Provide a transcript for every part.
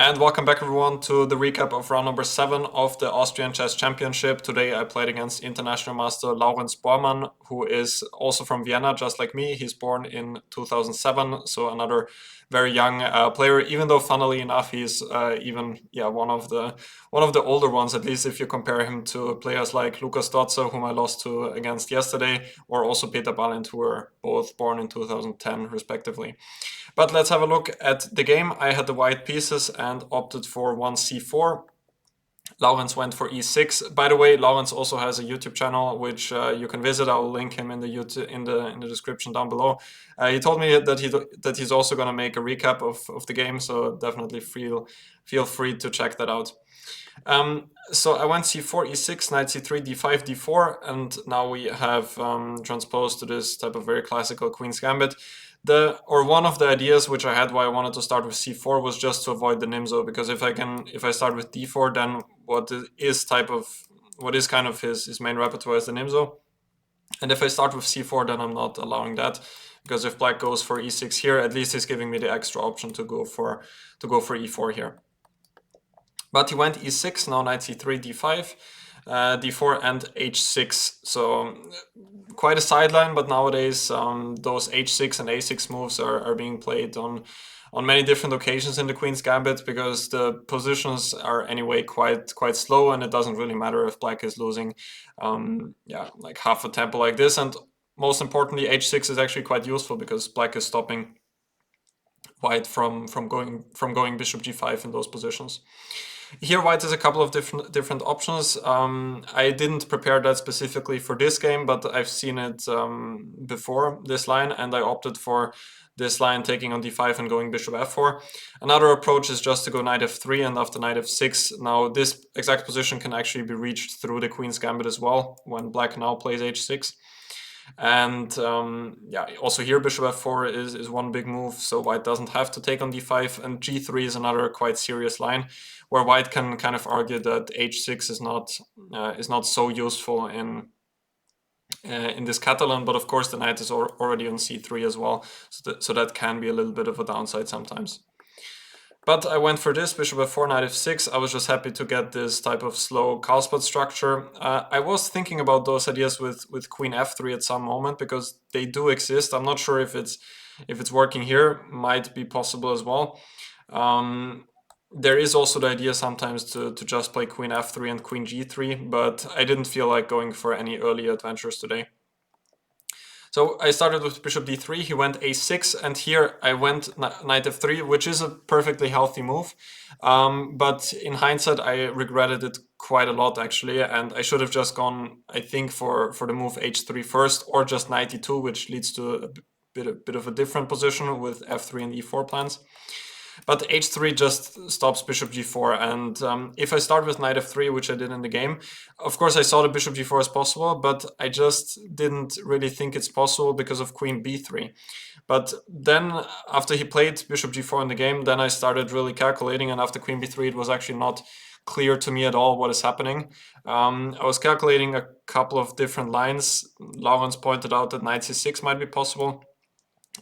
And welcome back everyone to the recap of round number 7 of the Austrian Chess Championship. Today I played against international master Laurenz Bormann, who is also from Vienna, just like me. He's born in 2007, so another very young player. Even though, funnily enough, he's even one of the older ones. At least if you compare him to players like Lukas Stotzer, whom I lost to against yesterday, or also Peter Balint, who were both born in 2010, respectively. But let's have a look at the game. I had the white pieces and opted for one c4. Laurenz went for e6. By the way, Laurenz also has a YouTube channel which you can visit. I'll link him in the YouTube in the description down below. He told me that he's also going to make a recap of the game, so definitely feel free to check that out. So I went c4, e6, knight c3, d5, d4, and now we have transposed to this type of very classical Queen's Gambit. One of the ideas which I had why I wanted to start with c4 was just to avoid the Nimzo, because if I start with d4, then what is kind of his main repertoire is the Nimzo. And if I start with c4, then I'm not allowing that, because if black goes for e6 here, at least he's giving me the extra option to go for e4 here. But he went e6, now knight c3, d5, d4 and h6. So quite a sideline, but nowadays those h6 and a6 moves are being played on many different occasions in the Queen's Gambit, because the positions are anyway quite slow, and it doesn't really matter if black is losing like half a tempo like this. And most importantly, h6 is actually quite useful because black is stopping white from going bishop g5 in those positions. Here white has a couple of different options. I didn't prepare that specifically for this game, but I've seen it before this line, and I opted for this line taking on d5 and going bishop f4. Another approach is just to go knight f3 and after knight f6. Now this exact position can actually be reached through the Queen's Gambit as well when black now plays h6. And also here bishop f4 is one big move, so white doesn't have to take on d5, and g3 is another quite serious line where white can kind of argue that h6 is not so useful in this Catalan, but of course the knight is already on c3 as well, so that can be a little bit of a downside sometimes. But I went for this, bishop f4, knight f6. I was just happy to get this type of slow Karlsbad structure. I was thinking about those ideas with queen f3 at some moment, because they do exist. I'm not sure if it's working here. Might be possible as well. There is also the idea sometimes to just play queen f3 and queen g3, but I didn't feel like going for any early adventures today. So I started with bishop d3, he went a6, and here I went knight f3, which is a perfectly healthy move. But in hindsight, I regretted it quite a lot, actually, and I should have just gone, I think, for the move h3 first, or just knight e2, which leads to a bit of a different position with f3 and e4 plans. But h3 just stops bishop g4, and if I start with knight f3, which I did in the game, of course I saw the bishop g4 as possible, but I just didn't really think it's possible because of queen b3. But then, after he played bishop g4 in the game, then I started really calculating, and after queen b3 it was actually not clear to me at all what is happening. I was calculating a couple of different lines. Laurenz pointed out that knight c6 might be possible.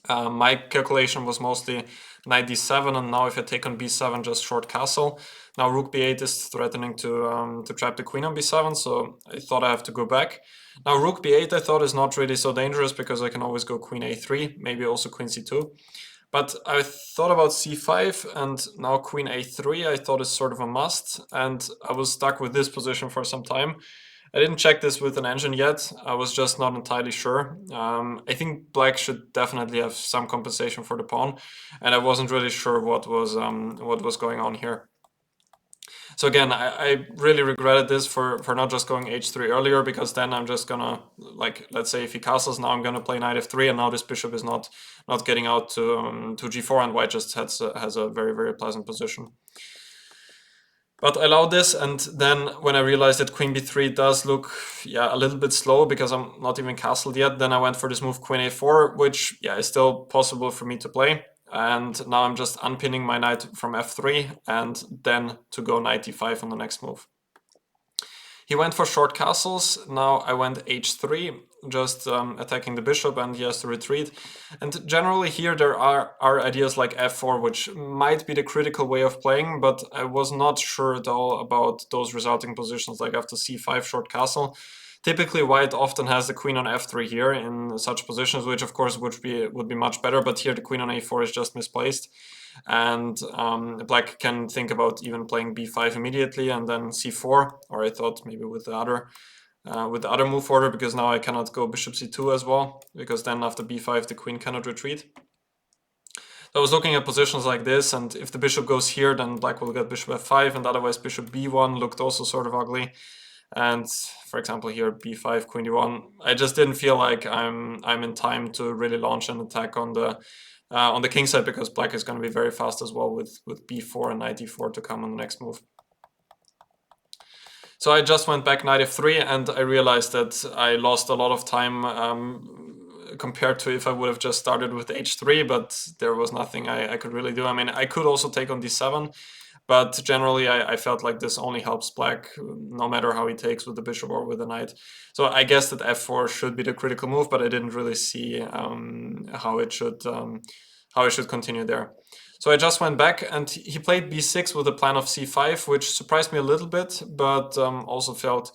My calculation was mostly knight d7, and now if I take on b7, just short castle. Now rook b8 is threatening to trap the queen on b7, so I thought I have to go back. Now rook b8 I thought is not really so dangerous, because I can always go queen a3, maybe also queen c2. But I thought about c5, and now queen a3 I thought is sort of a must, and I was stuck with this position for some time. I didn't check this with an engine yet. I was just not entirely sure. I think black should definitely have some compensation for the pawn, and I wasn't really sure what was going on here. So again, I really regretted this for not just going h3 earlier, because then I'm just gonna, like, let's say if he castles, now I'm gonna play knight f3, and now this bishop is not getting out to g4, and white just has a very, very pleasant position. But I allowed this, and then when I realized that queen b3 does look a little bit slow because I'm not even castled yet, then I went for this move queen a4, which is still possible for me to play. And now I'm just unpinning my knight from f3, and then to go knight d5 on the next move. He went for short castles. Now I went h3. just attacking the bishop, and he has to retreat. And generally here there are ideas like f4, which might be the critical way of playing, but I was not sure at all about those resulting positions, like after c5 short castle. Typically, white often has the queen on f3 here in such positions, which of course would be much better, but here the queen on a4 is just misplaced. And black can think about even playing b5 immediately and then c4, or I thought maybe with the other move order, because now I cannot go bishop c2 as well, because then after b5 the queen cannot retreat. So I was looking at positions like this, and if the bishop goes here, then black will get bishop f5, and otherwise bishop b1 looked also sort of ugly. And for example here b5 queen d1, I just didn't feel like I'm in time to really launch an attack on the king side, because black is going to be very fast as well with b4 and knight e4 to come on the next move. So I just went back knight f3, and I realized that I lost a lot of time compared to if I would have just started with h3, but there was nothing I could really do. I mean, I could also take on d7, but generally I felt like this only helps black, no matter how he takes with the bishop or with the knight. So I guess that f4 should be the critical move, but I didn't really see how it should continue there. So I just went back, and he played b6 with a plan of c5, which surprised me a little bit, but also felt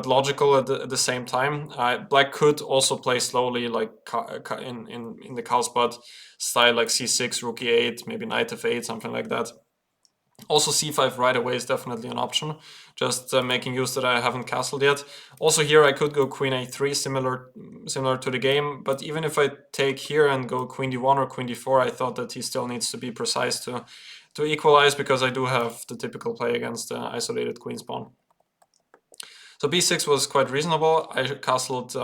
logical at the same time. Black could also play slowly, like in the Carlsbad style, like c6, rook e8, maybe knight f8, something like that. Also c5 right away is definitely an option, just making use that I haven't castled yet. Also here I could go queen a3, similar to the game, but even if I take here and go queen d1 or queen d4, I thought that he still needs to be precise to equalize, because I do have the typical play against the isolated queen's pawn. So b6 was quite reasonable. I castled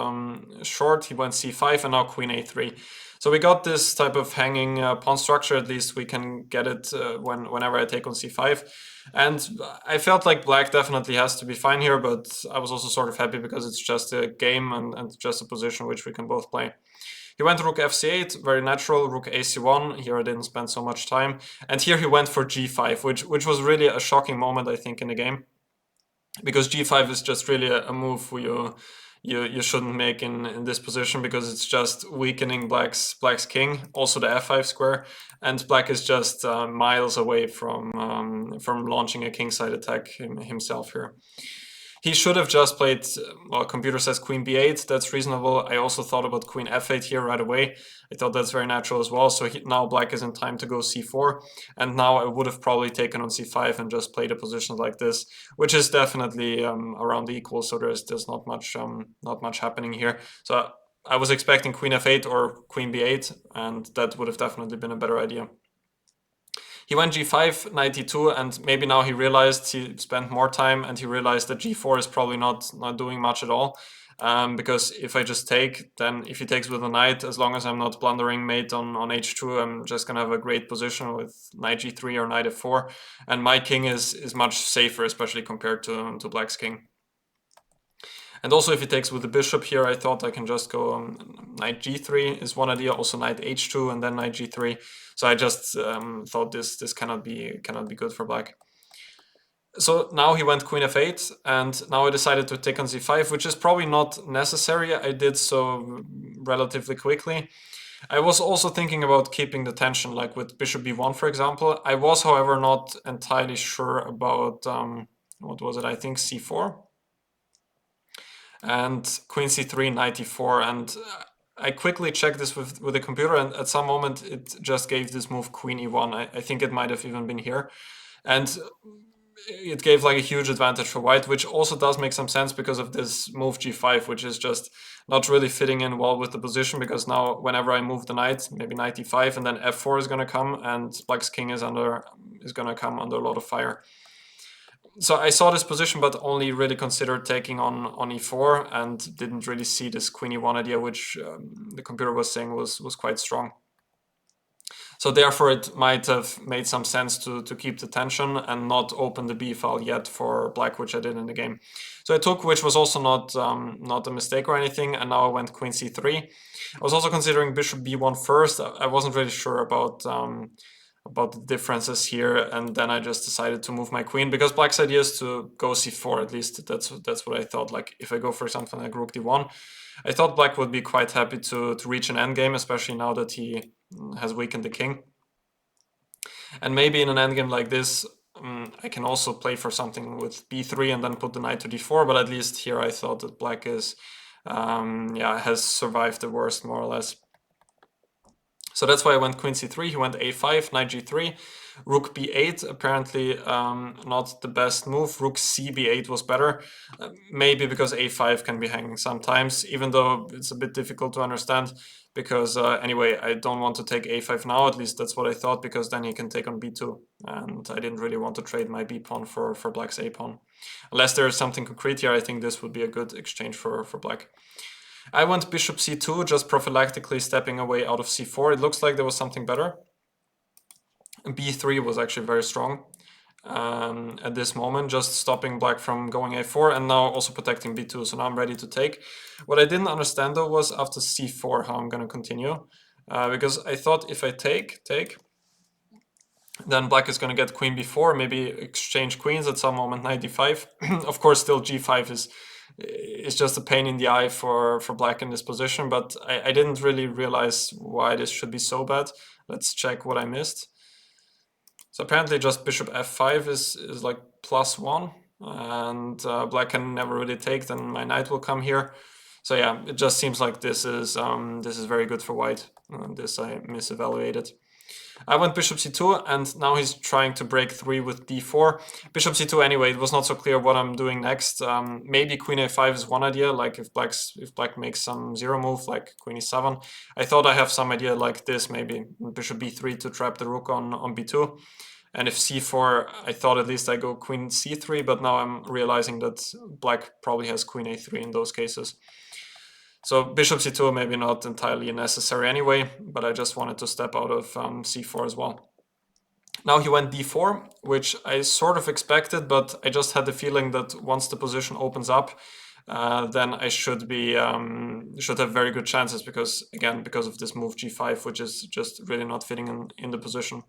short, he went c5, and now queen a3. So we got this type of hanging pawn structure. At least we can get it whenever I take on c5. And I felt like black definitely has to be fine here, but I was also sort of happy because it's just a game and just a position which we can both play. He went rook fc8, very natural, rook ac1. Here I didn't spend so much time. And here he went for g5, which was really a shocking moment, I think, in the game. Because g5 is just really a move you shouldn't make in this position, because it's just weakening black's king, also the f5 square, and black is just miles away from launching a kingside attack himself here. He should have just played, well, computer says queen b8, that's reasonable. I also thought about queen f8 here right away. I thought that's very natural as well. So now black is in time to go c4, and now I would have probably taken on c5 and just played a position like this, which is definitely around the equal, so there's not much happening here. So I was expecting queen f8 or queen b8, and that would have definitely been a better idea. He went g5, knight e2, and maybe now he realized he spent more time, and he realized that g4 is probably not doing much at all. Because if I just take, then if he takes with a knight, as long as I'm not blundering mate on h2, I'm just gonna have a great position with knight g3 or knight f4, and my king is much safer, especially compared to black's king. And also if he takes with the bishop here, I thought I can just go knight g3 is one idea, also knight h2 and then knight g3. So I just thought this cannot be good for black. So now he went queen f8, and now I decided to take on c5, which is probably not necessary. I did so relatively quickly. I was also thinking about keeping the tension, like with bishop b1, for example. I was, however, not entirely sure about, what was it, I think c4? And queen c3, knight e4, and I quickly checked this with the computer, and at some moment it just gave this move queen e1. I think it might have even been here. And it gave like a huge advantage for white, which also does make some sense because of this move g5, which is just not really fitting in well with the position, because now whenever I move the knight, maybe knight e5, and then f4 is going to come, and black's king is going to come under a lot of fire. So I saw this position, but only really considered taking on e4, and didn't really see this queen e1 idea, which the computer was saying was quite strong. So therefore it might have made some sense to keep the tension and not open the b file yet for black, which I did in the game. So I took, which was also not a mistake or anything, and now I went queen c3. I was also considering bishop b1 first. I wasn't really sure about about the differences here, and then I just decided to move my queen because black's idea is to go c4. At least that's what I thought. Like if I go for something like rook d1, I thought black would be quite happy to reach an endgame, especially now that he has weakened the king. And maybe in an endgame like this, I can also play for something with b3 and then put the knight to d4. But at least here I thought that black is, has survived the worst more or less. So that's why I went queen c3, he went a5, knight g3, rook b8, apparently not the best move. Rook c b8 was better, maybe because a5 can be hanging sometimes, even though it's a bit difficult to understand, because anyway, I don't want to take a5 now, at least that's what I thought, because then he can take on b2, and I didn't really want to trade my b pawn for black's a pawn. Unless there is something concrete here, I think this would be a good exchange for black. I went bishop c2, just prophylactically stepping away out of c4. It looks like there was something better. b3 was actually very strong at this moment, just stopping black from going a4 and now also protecting b2. So now I'm ready to take. What I didn't understand though was after c4 how I'm going to continue. Because I thought if I take, then black is going to get queen b4, maybe exchange queens at some moment, knight d5. Of course, still g5 is just a pain in the eye for black in this position, but I didn't really realize why this should be so bad. Let's check what I missed. So apparently just bishop f5 is like +1, and black can never really take, then my knight will come here. So yeah, it just seems like this is very good for white. This I misevaluated. I went bishop c2, and now he's trying to break 3 with d4. Bishop c2 anyway, it was not so clear what I'm doing next. Maybe queen a5 is one idea, like if black makes some zero move, like queen e7. I thought I have some idea like this, maybe bishop b3 to trap the rook on b2. And if c4, I thought at least I go queen c3, but now I'm realizing that black probably has queen a3 in those cases. So bishop c2 maybe not entirely necessary anyway, but I just wanted to step out of c4 as well. Now he went d4, which I sort of expected, but I just had the feeling that once the position opens up, then I should have very good chances because of this move g5, which is just really not fitting in the position.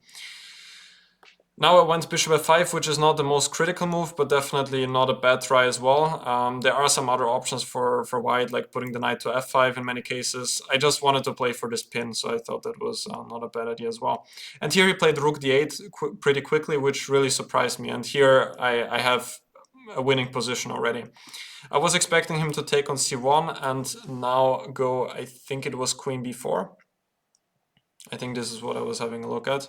Now I went bishop f5, which is not the most critical move, but definitely not a bad try as well. There are some other options for white, like putting the knight to f5 in many cases. I just wanted to play for this pin, so I thought that was not a bad idea as well. And here he played rook d8 pretty quickly, which really surprised me. And here I have a winning position already. I was expecting him to take on c1 and now go, I think it was queen b4. I think this is what I was having a look at.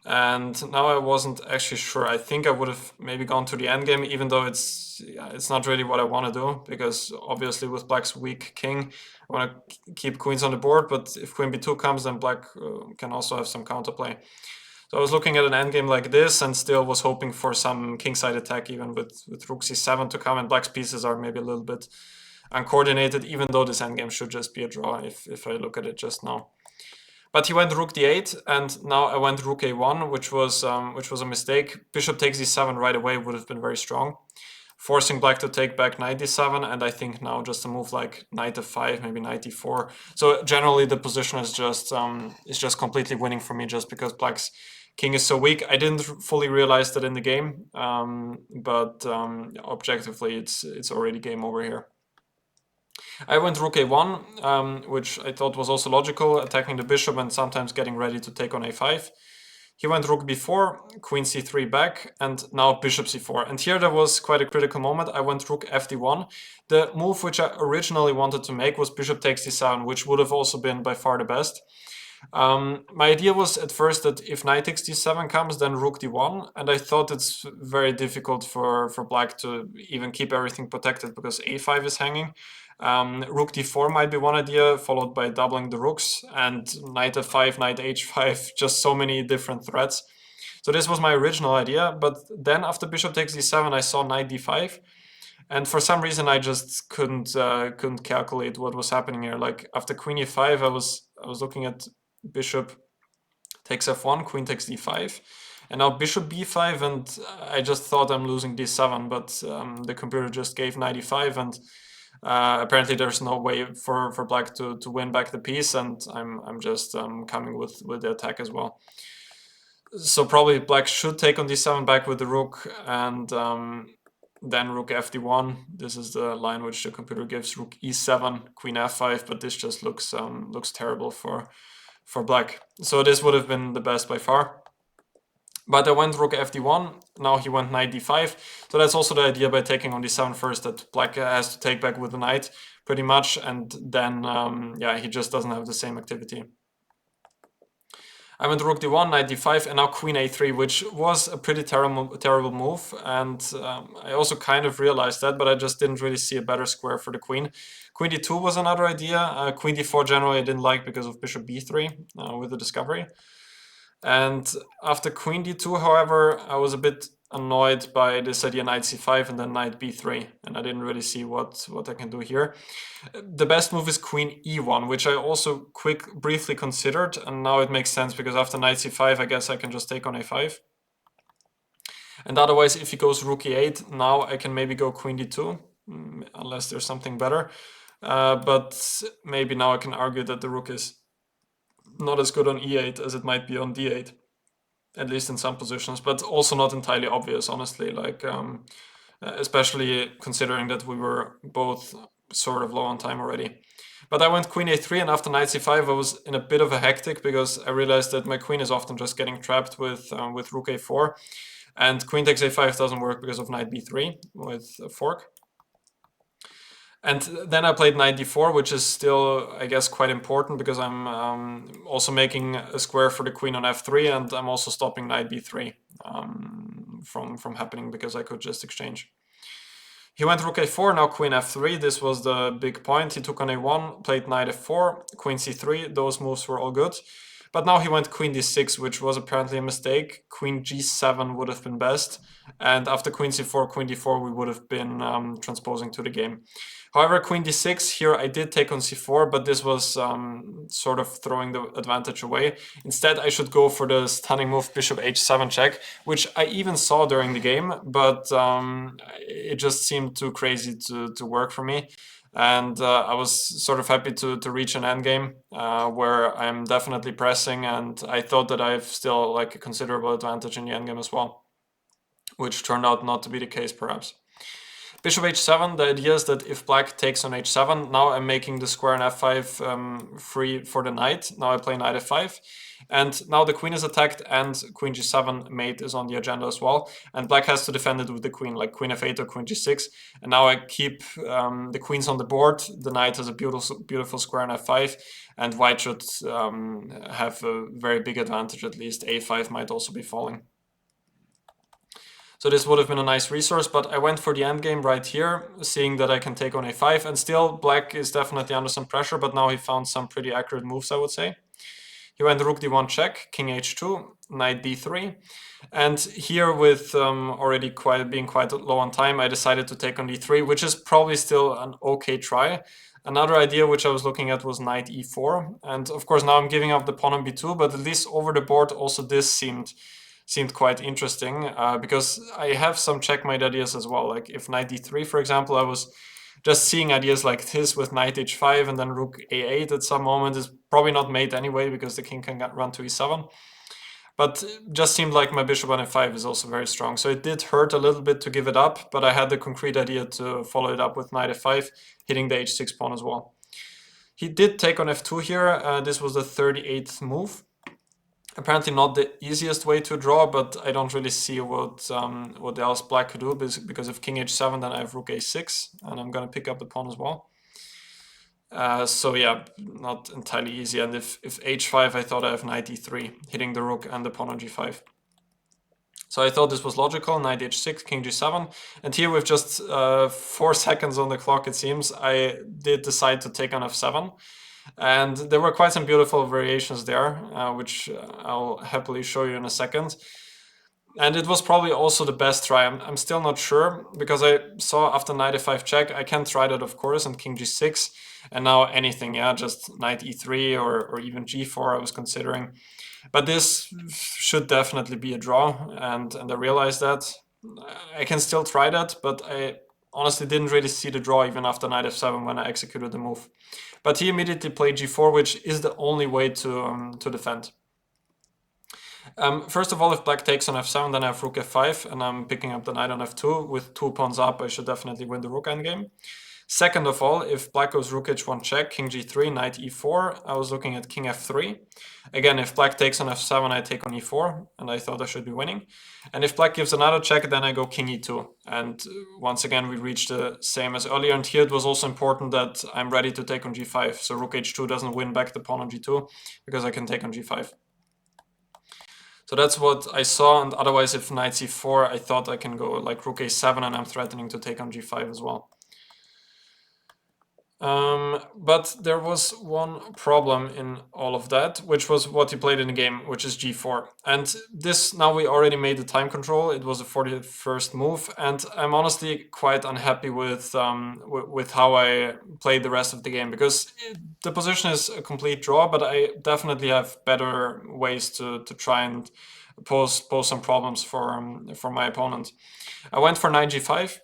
And now I wasn't actually sure. I think I would have maybe gone to the endgame, even though it's not really what I want to do, because obviously with black's weak king, I want to keep queens on the board, but if queen b2 comes, then black can also have some counterplay. So I was looking at an endgame like this and still was hoping for some kingside attack, even with rook c7 to come, and black's pieces are maybe a little bit uncoordinated, even though this endgame should just be a draw if I look at it just now. But he went rook d8, and now I went rook a1, which was a mistake. Bishop takes d7 right away would have been very strong, forcing black to take back knight d7, and I think now just a move like knight f5, maybe knight d4. So generally the position is just completely winning for me, just because black's king is so weak. I didn't fully realize that in the game, but objectively it's already game over here. I went rook a1, which I thought was also logical, attacking the bishop and sometimes getting ready to take on a5. He went rook b4, queen c3 back, and now bishop c4. And here there was quite a critical moment. I went rook fd1. The move which I originally wanted to make was bishop takes d7, which would have also been by far the best. My idea was at first that if knight takes d7 comes, then rook d1, and I thought it's very difficult for black to even keep everything protected because a5 is hanging. Rook d4 might be one idea, followed by doubling the rooks, and knight f5, knight h5, just so many different threats. So this was my original idea, but then after bishop takes d7, I saw knight d5, and for some reason I just couldn't calculate what was happening here. Like after queen e5, I was looking at bishop takes f1, queen takes d5, and now bishop b5, and I just thought I'm losing d7, but the computer just gave knight e5, and apparently there's no way for black to win back the piece, and I'm just coming with the attack as well. So probably black should take on d7 back with the rook, and then rook fd1. This is the line which the computer gives. Rook e7, queen f5, but this just looks terrible for black. So this would have been the best by far. But I went rook fd1, now he went knight d5. So that's also the idea by taking on d7 first, that black has to take back with the knight pretty much, and then yeah, he just doesn't have the same activity. I went rook d1, knight d5, and now queen a3, which was a pretty terrible move. And I also kind of realized that, but I just didn't really see a better square for the queen. Queen d2 was another idea. Queen d4 generally I didn't like because of bishop b3 with the discovery. And after queen d2, however, I was a bit annoyed by this idea knight c5 and then knight b3, and I didn't really see what I can do here. The best move is queen e1, which I also briefly considered, and now it makes sense because after knight c5, I guess I can just take on a5. And otherwise, if he goes rook e8, now I can maybe go queen d2, unless there's something better. But maybe now I can argue that the rook is not as good on e8 as it might be on d8, at least in some positions, but also not entirely obvious, honestly, like especially considering that we were both sort of low on time already. But I went queen a3, and after knight c5 I was in a bit of a hectic because I realized that my queen is often just getting trapped with rook a4, and queen takes a5 doesn't work because of knight b3 with a fork. And then I played knight d4, which is still, I guess, quite important because I'm also making a square for the queen on f3, and I'm also stopping knight b3 from happening because I could just exchange. He went rook a4, now queen f3. This was the big point. He took on a1, played knight f4, queen c3. Those moves were all good. But now he went queen d6, which was apparently a mistake. Queen g7 would have been best. And after queen c4, queen d4, we would have been transposing to the game. However, queen d6, here I did take on c4, but this was sort of throwing the advantage away. Instead, I should go for the stunning move bishop h7 check, which I even saw during the game, but it just seemed too crazy to work for me. And I was sort of happy to reach an endgame where I'm definitely pressing, and I thought that I have still like a considerable advantage in the endgame as well, which turned out not to be the case perhaps. Bishop h7, the idea is that if black takes on h7, now I'm making the square on f5 free for the knight. Now I play knight f5. And now the queen is attacked and queen g7 mate is on the agenda as well. And black has to defend it with the queen, like queen f8 or queen g6. And now I keep the queens on the board. The knight has a beautiful square on f5. And white should have a very big advantage at least. a5 might also be falling. So this would have been a nice resource, but I went for the endgame right here, seeing that I can take on a5, and still black is definitely under some pressure, but now he found some pretty accurate moves, I would say. He went rook d1 check, king h2, knight d3, and here with already being quite low on time, I decided to take on d3, which is probably still an okay try. Another idea which I was looking at was knight e4, and of course now I'm giving up the pawn on b2, but at least over the board also this seemed quite interesting because I have some checkmate ideas as well. Like if knight d3, for example, I was just seeing ideas like this with knight h5 and then rook a8 at some moment is probably not mate anyway because the king can run to e7. But it just seemed like my bishop on f5 is also very strong. So it did hurt a little bit to give it up, but I had the concrete idea to follow it up with knight f5, hitting the h6 pawn as well. He did take on f2 here. This was the 38th move. Apparently not the easiest way to draw, but I don't really see what else black could do, because if king h7, then I have rook a6, and I'm going to pick up the pawn as well. So yeah, not entirely easy. And if h5, I thought I have knight e3, hitting the rook and the pawn on g5. So I thought this was logical, knight h6, king g7. And here with just 4 seconds on the clock, it seems, I did decide to take on f7. And there were quite some beautiful variations there, which I'll happily show you in a second. And it was probably also the best try. I'm still not sure, because I saw after knight f5 check, I can try that of course, and king g6, and now anything, yeah, just knight e3 or even g4 I was considering. But this should definitely be a draw, and I realized that. I can still try that, but I honestly didn't really see the draw even after knight f7 when I executed the move. But he immediately played g4, which is the only way to defend. First of all, if black takes on f7, then I have rook f5, and I'm picking up the knight on f2. With 2 pawns up, I should definitely win the rook endgame. Second of all, if black goes rook h1 check, king g3, knight e4, I was looking at king f3. Again, if black takes on f7, I take on e4, and I thought I should be winning. And if black gives another check, then I go king e2. And once again, we reach the same as earlier. And here it was also important that I'm ready to take on g5, so rook h2 doesn't win back the pawn on g2, because I can take on g5. So that's what I saw, and otherwise if knight c4, I thought I can go like rook a7, and I'm threatening to take on g5 as well. But there was one problem in all of that, which was what he played in the game, which is g4. And this, now we already made the time control. It was the 41st move, and I'm honestly quite unhappy with how I played the rest of the game, because the position is a complete draw, but I definitely have better ways to try and pose some problems for my opponent. I went for knight g5.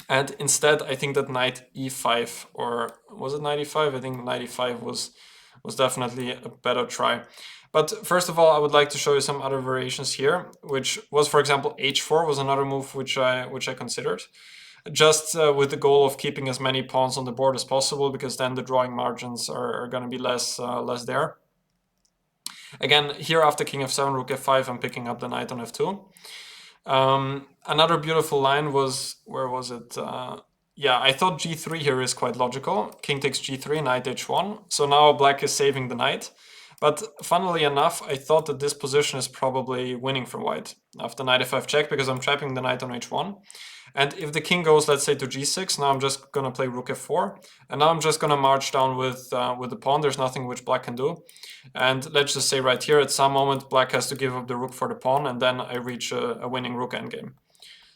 And instead, I think that knight e5, or was it knight e5? I think knight e5 was definitely a better try. But first of all, I would like to show you some other variations here, which was, for example, h4 was another move which I considered, just with the goal of keeping as many pawns on the board as possible, because then the drawing margins are going to be less there. Again, here after king f7, rook f5, I'm picking up the knight on f2. Another beautiful line was, where was it? Yeah, I thought g3 here is quite logical. King takes g3, knight h1. So now black is saving the knight. But funnily enough, I thought that this position is probably winning for white after knight f5 check, because I'm trapping the knight on h1. And if the king goes, let's say, to g6, now I'm just going to play rook f4. And now I'm just going to march down with the pawn. There's nothing which black can do. And let's just say right here, at some moment, black has to give up the rook for the pawn, and then I reach a winning rook endgame.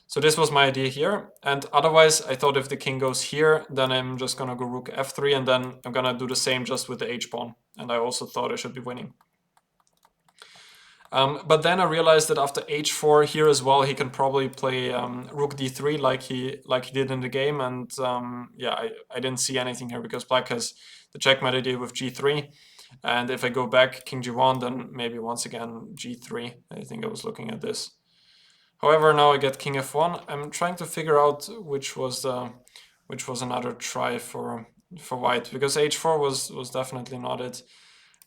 So this was my idea here. And otherwise, I thought if the king goes here, then I'm just going to go rook f3, and then I'm going to do the same just with the h-pawn. And I also thought I should be winning. But then I realized that after h4 here as well, he can probably play rook d3 like he did in the game. And yeah, I didn't see anything here, because black has the checkmate idea with g3. And if I go back king g1, then maybe once again g3. I think I was looking at this. However, now I get king f1. I'm trying to figure out which was another try for white, because h4 was definitely not it.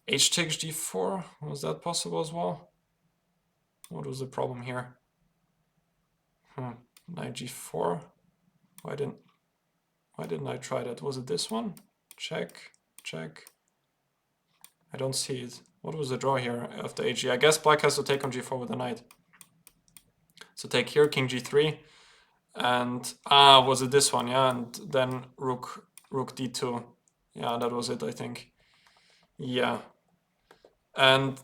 H takes g4, was that possible as well? What was the problem here? Knight g4. Why didn't I try that? Was it this one? Check, check. I don't see it. What was the draw here after hg? I guess black has to take on g4 with a knight. So take here, king g3, and was it this one? Yeah, and then rook d2. Yeah, that was it, I think. Yeah, and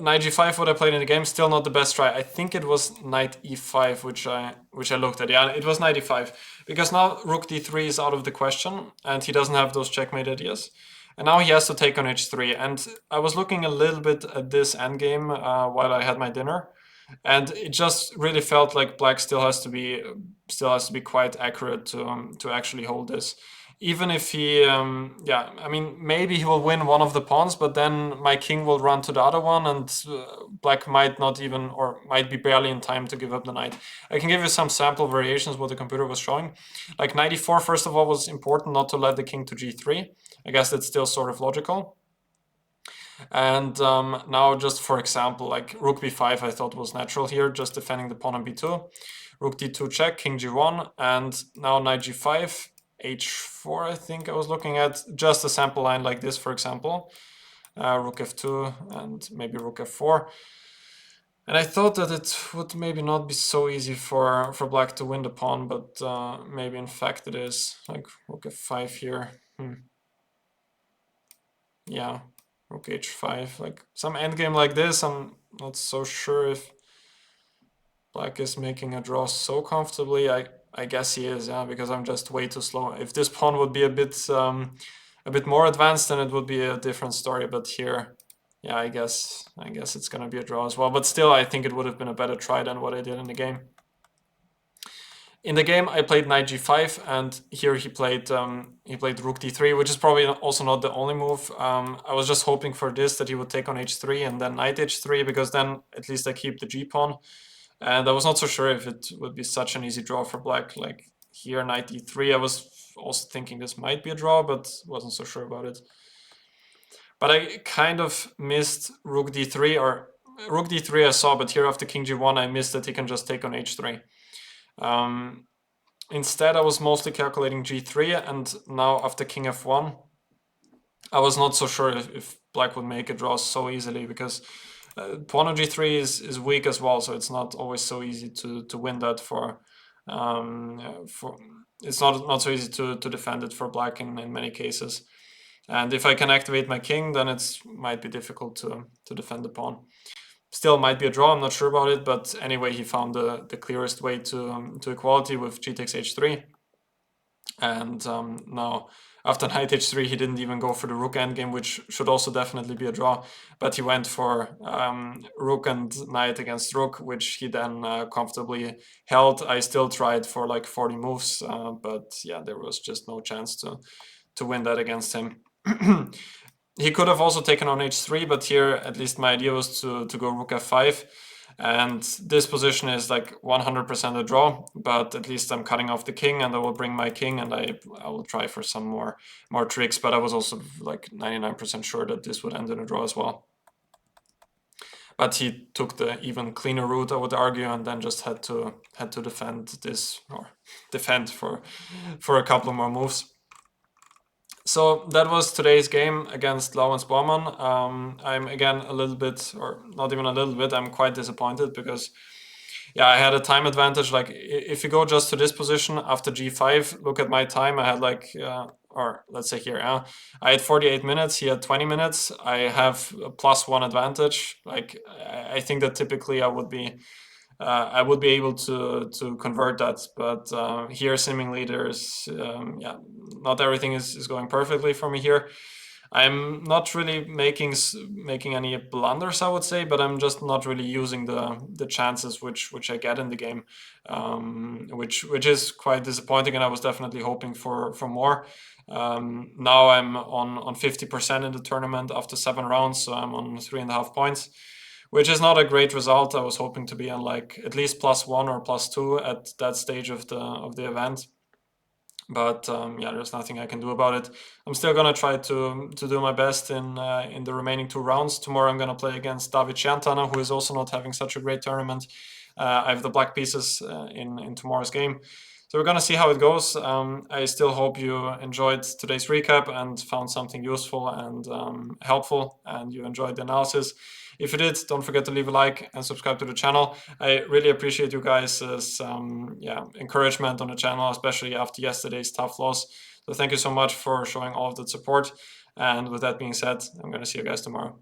knight g5, what I played in the game, still not the best try. I think it was knight e5, which I looked at. Yeah, it was knight e5, because now rook d3 is out of the question, and he doesn't have those checkmate ideas. And now he has to take on h3. And I was looking a little bit at this endgame while I had my dinner, and it just really felt like black still has to be quite accurate to actually hold this. Even if he, yeah, I mean, maybe he will win one of the pawns, but then my king will run to the other one, and black might not even, or might be barely in time to give up the knight. I can give you some sample variations what the computer was showing. Like knight e4, first of all, was important not to let the king to g3. I guess that's still sort of logical. And now, just for example, like rook b5, I thought was natural here, just defending the pawn on b2. Rook d2 check, king g1, and now knight g5, h4, I think I was looking at, just a sample line like this, for example. Rook f2, and maybe rook f4. And I thought that it would maybe not be so easy for black to win the pawn, but maybe in fact it is. Like rook f5 here. Yeah, rook h5. Like some endgame like this, I'm not so sure if black is making a draw so comfortably. I guess he is, yeah, because I'm just way too slow. If this pawn would be a bit more advanced, then it would be a different story. But here, yeah, I guess it's gonna be a draw as well. But still, I think it would have been a better try than what I did in the game. In the game, I played knight g5, and here he played rook d3, which is probably also not the only move. I was just hoping for this, that he would take on h3 and then knight h3, because then at least I keep the g pawn. And I was not so sure if it would be such an easy draw for black. Like here, knight d3, I was also thinking this might be a draw, but wasn't so sure about it. But I kind of missed rook d3, or rook d3 I saw, but here after king g1 I missed that he can just take on h3. Instead, I was mostly calculating g3, and now after king f1, I was not so sure if black would make a draw so easily, because pawn on g3 is weak as well, so it's not always so easy to win that for it's not so easy to defend it for black in many cases. And if I can activate my king, then it might be difficult to defend the pawn. Still might be a draw, I'm not sure about it, but anyway, he found the clearest way to equality with g takes h3. And now, after knight h3, he didn't even go for the rook endgame, which should also definitely be a draw, but he went for rook and knight against rook, which he then comfortably held. I still tried for like 40 moves, but yeah, there was just no chance to win that against him. He could have also taken on h3, but here at least my idea was to go rook f5. And this position is like 100% a draw, but at least I'm cutting off the king, and I will bring my king, and I will try for some more tricks. But I was also like 99% sure that this would end in a draw as well. But he took the even cleaner route, I would argue, and then just had to defend this, or defend for a couple more moves. So that was today's game against Lawrence Bormann. I'm again a little bit, or not even a little bit, I'm quite disappointed, because yeah, I had a time advantage. Like if you go just to this position after g5, look at my time. I had like, or let's say here, I had 48 minutes. He had 20 minutes. I have a +1 advantage. Like I think that typically I would be able to convert that, but here seemingly there's yeah, not everything is going perfectly for me here. I'm not really making any blunders, I would say, but I'm just not really using the chances which I get in the game, which is quite disappointing, and I was definitely hoping for more. Now I'm on 50% in the tournament after 7 rounds, so I'm on 3.5 points, which is not a great result. I was hoping to be on like at least +1 or +2 at that stage of the event. But yeah, there's nothing I can do about it. I'm still gonna try to do my best in the remaining 2 rounds. Tomorrow I'm gonna play against David Chiantana, who is also not having such a great tournament. I have the black pieces in tomorrow's game. So we're gonna see how it goes. I still hope you enjoyed today's recap and found something useful and helpful, and you enjoyed the analysis. If you did, don't forget to leave a like and subscribe to the channel. I really appreciate you guys' yeah, encouragement on the channel, especially after yesterday's tough loss. So thank you so much for showing all of that support. And with that being said, I'm going to see you guys tomorrow.